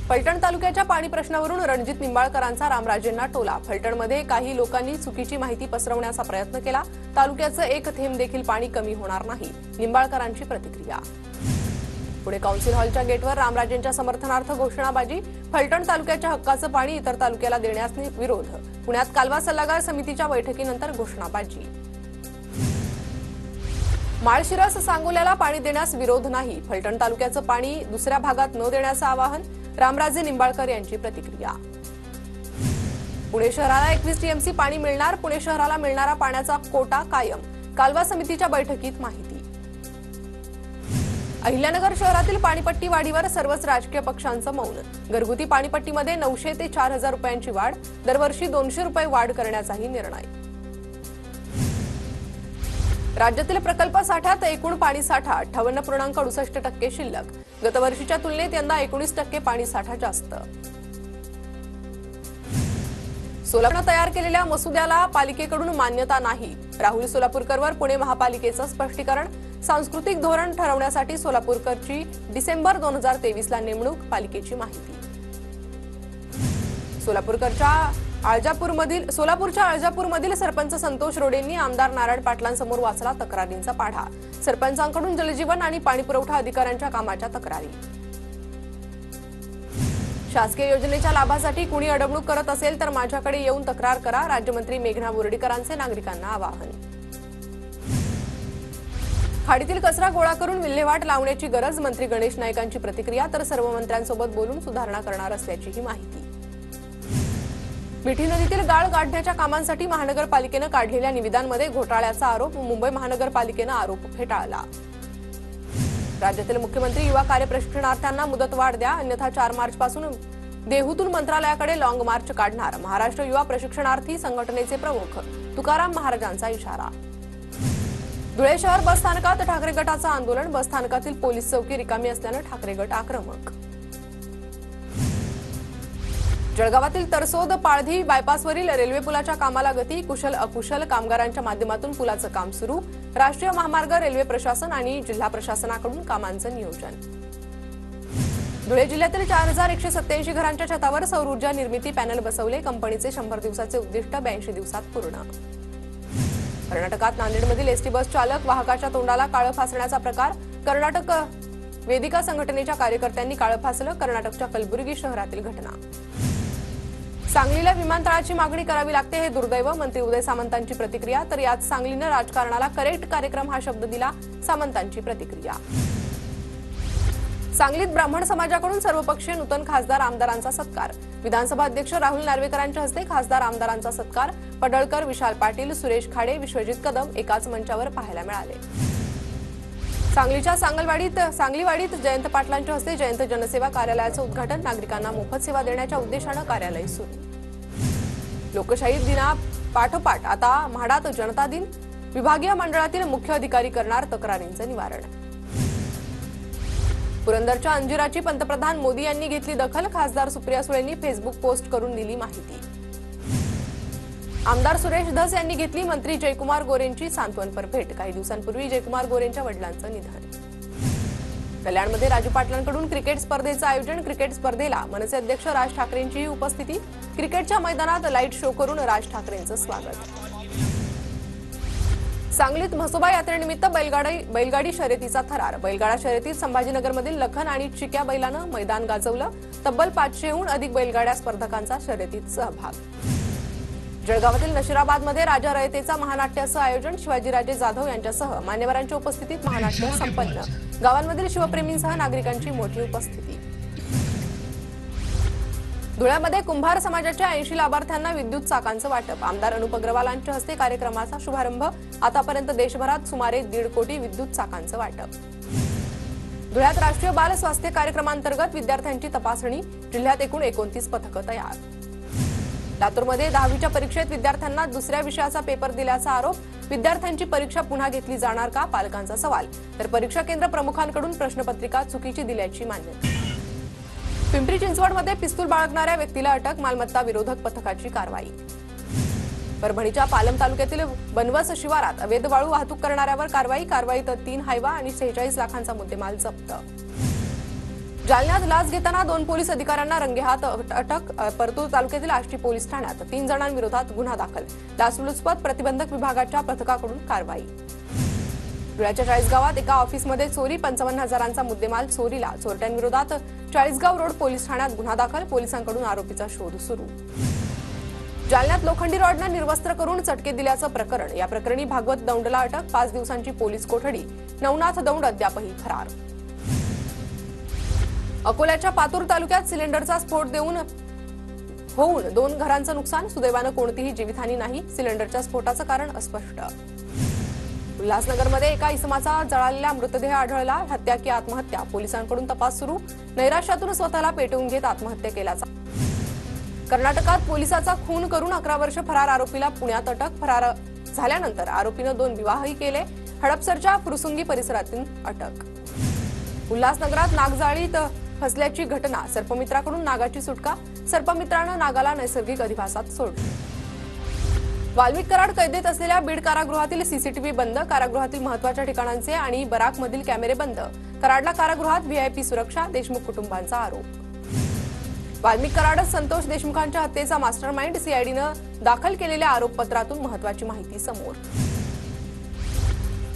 फलटण तालुक्याच्या पाणी प्रश्नावरून रणजित निंबाळकरांचा रामराजेंना टोला। फलटणमध्ये काही लोकांनी चुकीची माहिती पसरवण्याचा प्रयत्न केला। तालुक्याचं एक थेंब देखील पाणी कमी होणार नाही, निंबाळकरांची प्रतिक्रिया। पुणे काउन्सिल हॉलच्या गेटवर रामराजेंच्या समर्थनार्थ घोषणाबाजी। फलटण तालुक्याच्या हक्काचं पाणी इतर तालुक्याला देण्यास विरोध। पुण्यात कालवा सल्लागार समितीच्या बैठकीनंतर घोषणाबाजी। माळशिरस सांगोल्याला पाणी देण्यास विरोध नाही, फलटण तालुक्याचं पाणी दुसऱ्या भागात न देण्याचं आवाहन। रामराजे निंबाळकर यांची प्रतिक्रिया। पुणे शहराला 21 टीएमसी पाणी मिळणार, पुणे शहराला मिळणारा पाण्याचा कोटा कायम। कालवा समितीच्या बैठकीत माहिती। अहिल्यानगर शहरातील पाणीपट्टी वाढीवर सर्वच राजकीय पक्षांचं मौन। घरगुती पाणीपट्टीमध्ये 900 ते 4000 रुपयांची वाढ, दरवर्षी 200 रुपये वाढ करण्याचाही निर्णय। राज्यातील प्रकल्प साठ्यात एकूण पाणी साठा 58.68% शिल्लक। गतवर्षीच्या तुलनेत यंदा 19% पाणी साठा जास्त। सोलापूरने तयार केलेल्या मसुद्याला पालिकेकडून मान्यता नाही, राहुल सोलापूरकरवर पुणे महापालिकेचं स्पष्टीकरण। सांस्कृतिक धोरण ठरवण्यासाठी सोलापूरकरची डिसेंबर 2023ला नेमणूक, पालिकेची माहिती। सोलापूरच्या अळजापूरमधील सरपंच संतोष रोडेंनी आमदार नारायण पाटलांसमोर वाचला तक्रारींचा पाढा। सरपंचांकडून जलजीवन आणि पाणीपुरवठा अधिकाऱ्यांच्या कामाच्या तक्रारी। शासकीय योजनेच्या लाभासाठी कुणी अडवणूक करत असेल तर माझ्याकडे येऊन तक्रार करा, राज्यमंत्री मेघना बोर्डीकरांचे नागरिकांना आवाहन। खाडीतील कचरा गोळा करून विल्हेवाट लावण्याची गरज, मंत्री गणेश नाईकांची प्रतिक्रिया। तर सर्व मंत्र्यांसोबत बोलून सुधारणा करणार असल्याचीही माहिती। मिठी नदीतील गाळ काढण्याच्या कामांसाठी महानगरपालिकेनं काढलेल्या निविदांमध्ये घोटाळ्याचा आरोप, मुंबई महानगरपालिकेनं आरोप फेटाळला। राज्यातील मुख्यमंत्री युवा कार्य प्रशिक्षणार्थ्यांना मुदतवाढ द्या, अन्यथा 4 मार्चपासून देहूतून मंत्रालयाकडे लॉंग मार्च काढणार। महाराष्ट्र युवा प्रशिक्षणार्थी संघटनेचे प्रमुख तुकाराम महाराजांचा इशारा। धुळे शहर बसस्थानकात ठाकरे गटाचं आंदोलन, बसस्थानकातील पोलीस चौकी रिकामी असल्यानं ठाकरे गट आक्रमक। जळगावातील तरसोद पाळधी बायपासवरील रेल्वे पुलाच्या कामाला गती, कुशल अकुशल कामगारांच्या माध्यमातून पुलाचं काम सुरू। राष्ट्रीय महामार्ग, रेल्वे प्रशासन आणि जिल्हा प्रशासनाकडून कामांचं नियोजन। धुळे जिल्ह्यातील 4187 घरांच्या छतावर सौर ऊर्जा निर्मिती पॅनल बसवले, कंपनीचे 100 दिवसाचे उद्दिष्ट 82 दिवसात पूर्ण। कर्नाटकात नांदेडमधील एसटी बस चालक वाहकाच्या तोंडाला काळं फासण्याचा प्रकार, कर्नाटक वेदिका संघटनेच्या कार्यकर्त्यांनी काळं फासलं। कर्नाटकच्या कलबुर्गी शहरातील घटना। सांगलीला विमानतळाची मागणी करावी लागते, हे दुर्दैव, मंत्री उदय सामंतांची प्रतिक्रिया। तर यात सांगलीनं राजकारणाला करेक्ट कार्यक्रम हा शब्द दिला, सामंतांची प्रतिक्रिया। सांगलीत ब्राह्मण समाजाकडून सर्वपक्षीय नूतन खासदार आमदारांचा सत्कार, विधानसभा अध्यक्ष राहुल नार्वेकरांच्या हस्ते खासदार आमदारांचा सत्कार। पडळकर, विशाल पाटील, सुरेश खाडे, विश्वजित कदम एकाच मंचावर पाहायला मिळाले। सांगलीच्या सांगलीवाडीत जयंत पाटलांच्या हस्ते जयंत जनसेवा कार्यालयाचं उद्घाटन, नागरिकांना मोफत सेवा देण्याच्या उद्देशानं कार्यालय सुरू। लोकशाही दिनापाठोपाठ आता म्हाडात जनता दिन, विभागीय मंडळातील मुख्य अधिकारी करणार तक्रारींचं निवारण। पुरंदरच्या अंजिराची पंतप्रधान मोदी यांनी घेतली दखल, खासदार सुप्रिया सुळेंनी फेसबुक पोस्ट करून दिली माहिती। आमदार सुरेश धस यांनी घेतली मंत्री जयकुमार गोरेंची सांत्वनपर भेट, काही दिवसांपूर्वी जयकुमार गोरेंच्या वडिलांचं निधन। कल्याणमध्ये राजू पाटलांकडून क्रिकेट स्पर्धेचं आयोजन, क्रिकेट स्पर्धेला मनसे अध्यक्ष राज ठाकरेंचीही उपस्थिती, क्रिकेटच्या मैदानात लाईट शो करून राज ठाकरेंचं स्वागत। सांगलीत म्हसोबा यात्रेनिमित्त बैलगाडी शर्यतीचा थरार, बैलगाडा शर्यतीत संभाजीनगरमधील लखन आणि चिक्या बैलानं मैदान गाजवलं, तब्बल 500हून अधिक बैलगाड्या स्पर्धकांचा शर्यतीत सहभाग। जळगावातील नशिराबादमध्ये राजा रयतेचा महानाट्याचं आयोजन, शिवाजीराजे जाधव यांच्यासह मान्यवरांच्या उपस्थितीत महानाट्य संपन्न, गावांमधील शिवप्रेमींसह नागरिकांची मोठी उपस्थिती। धुळ्यामध्ये कुंभार समाजाच्या 80 लाभार्थ्यांना विद्युत चाकांचं वाटप, आमदार अनुप अग्रवालांच्या हस्ते कार्यक्रमाचा शुभारंभ। आतापर्यंत देशभरात सुमारे 1.5 कोटी विद्युत चाकांचं वाटप। धुळ्यात राष्ट्रीय बाल स्वास्थ्य कार्यक्रमांतर्गत विद्यार्थ्यांची तपासणी, जिल्ह्यात एकूण 29 पथकं तयार। लातूरमध्ये 10वीच्या परीक्षेत विद्यार्थ्यांना दुसऱ्या विषयाचा पेपर दिल्याचा आरोप, विद्यार्थ्यांची परीक्षा पुन्हा घेतली जाणार का, पालकांचा सवाल। तर परीक्षा केंद्र प्रमुखांकडून प्रश्नपत्रिका चुकीची दिल्याची मान्यता। पिंपरी चिंचवडमध्ये पिस्तूल बाळगणाऱ्या व्यक्तीला अटक, मालमत्ता विरोधक पथकाची कारवाई। परभणीच्या पालम तालुक्यातील बनवस शिवारात अवैध वाळू वाहतूक करणाऱ्यावर कारवाईत 3 हायवा आणि 46 लाखांचा मुद्देमाल जप्त। जालन्यात लाच घेताना 2 पोलीस अधिकाऱ्यांना रंगेहात अटक. परतूर तालुक्यातील आष्टी पोलीस ठाण्यात 3 जणांविरोधात गुन्हा दाखल. लाचलुचपत प्रतिबंधक विभागाच्या पथकाकडून कारवाई. धुळ्याच्या चाळीसगावात एका ऑफिसमध्ये चोरी, 55,000चा मुद्देमाल चोरीला. चोरट्यांविरोधात चाळीसगाव रोड पोलीस ठाण्यात गुन्हा दाखल. पोलिसांकडून आरोपीचा शोध सुरू. जालन्यात लोखंडी रॉडनं निर्वस्त्र करून चटके दिल्याचं प्रकरण. या प्रकरणी भागवत दौंडला अटक. 5 दिवसांची पोलीस कोठडी. नवनाथ दौंड अद्यापही फरार. अकोल्याच्या पातूर तालुक्यात सिलेंडरचा स्फोट होऊन 2 घरांचं नुकसान. सुदैवानं कोणतीही जीवितहानी नाही. सिलेंडरच्या स्फोटाचं कारण अस्पष्ट. उल्हासनगरमध्ये एका इसमाचा जळालेला मृतदेह आढळला. हत्या की आत्महत्या, पोलिसांकडून तपास सुरू. नैराश्यातून स्वतःला पेटवून घेत आत्महत्या केल्याचा. कर्नाटकात पोलिसाचा खून करून 11 वर्ष फरार आरोपीला पुण्यात अटक. फरार झाल्यानंतर आरोपीनं 2 विवाहही केले. हडपसरच्या फुरसुंगी परिसरातून अटक. उल्हासनगरात नागजाळीत फसल्याची घटना. सर्पमित्राकडून नागाची सुटका. सर्पमित्रानं नागाला नैसर्गिक अधिवासात सोडलं. वाल्मिक कराड कैदेत असलेल्या बीड कारागृहातील सीसीटीव्ही बंद. कारागृहातील महत्त्वाच्या ठिकाणांचे आणि बराकमधील कॅमेरे बंद. कराडला कारागृहात व्हीआयपी सुरक्षा. देशमुख कुटुंबांचा आरोप. वाल्मिक कराडच संतोष देशमुखांच्या हत्येचा मास्टरमाइंड. सीआयडीनं दाखल केलेल्या आरोपपत्रातून महत्त्वाची माहिती समोर.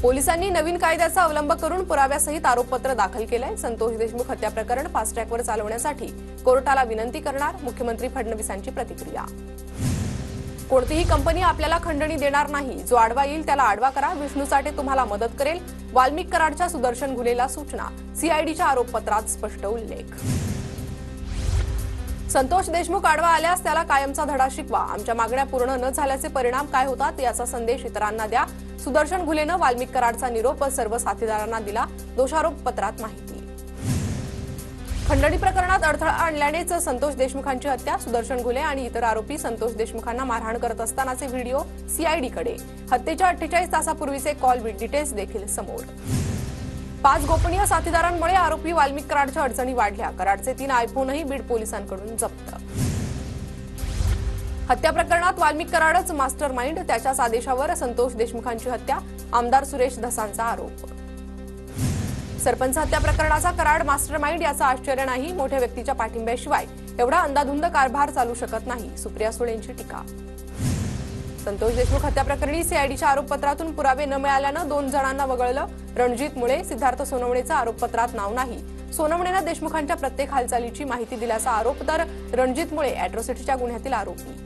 पोलिसांनी नवीन कायद्याचा अवलंब करून पुराव्यासहित आरोपपत्र दाखल केलंय. संतोष देशमुख हत्या प्रकरण फास्ट ट्रॅकवर चालवण्यासाठी कोर्टाला विनंती करणार. मुख्यमंत्री फडणवीसांची प्रतिक्रिया. कोणतीही कंपनी आपल्याला खंडणी देणार नाही. जो आडवा येईल त्याला आडवा करा. विष्णू साठे तुम्हाला मदत करेल. वाल्मिक कराडच्या सुदर्शन घुलेला सूचना. सीआयडीच्या आरोपपत्रात स्पष्ट उल्लेख. संतोष देशमुख आडवा आल्यास त्याला कायमचा धडा शिकवा. आमच्या मागण्या पूर्ण न झाल्याचे परिणाम काय होतात याचा संदेश इतरांना द्या. सुदर्शन घुलेनं वाल्मिक कराडचा निरोप सर्व साथीदारांना दिला. दोषारोप पत्रात माहिती. खंडणी प्रकरणात अडथळा आणल्यानेच संतोष देशमुखांची हत्या. सुदर्शन घुले आणि इतर आरोपी संतोष देशमुखांना मारहाण करत असतानाचे व्हिडिओ सीआयडीकडे. हत्येच्या 48 तासापूर्वीचे कॉल डिटेल्स देखील समोर. 5 गोपनीय साथीदारांमुळे आरोपी वाल्मिक कराडच्या अडचणी वाढल्या. कराडचे 3 आयफोनही बीड पोलिसांकडून जप्त. हत्या प्रकरणात वाल्मिक कराडच मास्टरमाइंड. त्याच्याच आदेशावर संतोष देशमुखांची हत्या. आमदार सुरेश धसांचा आरोप. सरपंच हत्या प्रकरणाचा कराड मास्टरमाइंड याचा आश्चर्य नाही. मोठ्या व्यक्तीच्या पाठिंब्याशिवाय एवढा अंधाधुंद कारभार चालू शकत नाही. सुप्रिया सुळेंची टीका. संतोष देशमुख हत्या प्रकरणी सीआयडीच्या आरोपपत्रातून पुरावे न मिळाल्यानं 2 जणांना वगळलं. रणजित मुळे, सिद्धार्थ सोनवणेचं आरोपपत्रात नाव नाही. सोनवणेनं देशमुखांच्या प्रत्येक हालचालीची माहिती दिल्याचा आरोप. तर रणजित मुळे अॅट्रॉसिटीच्या गुन्ह्यातील आरोपी.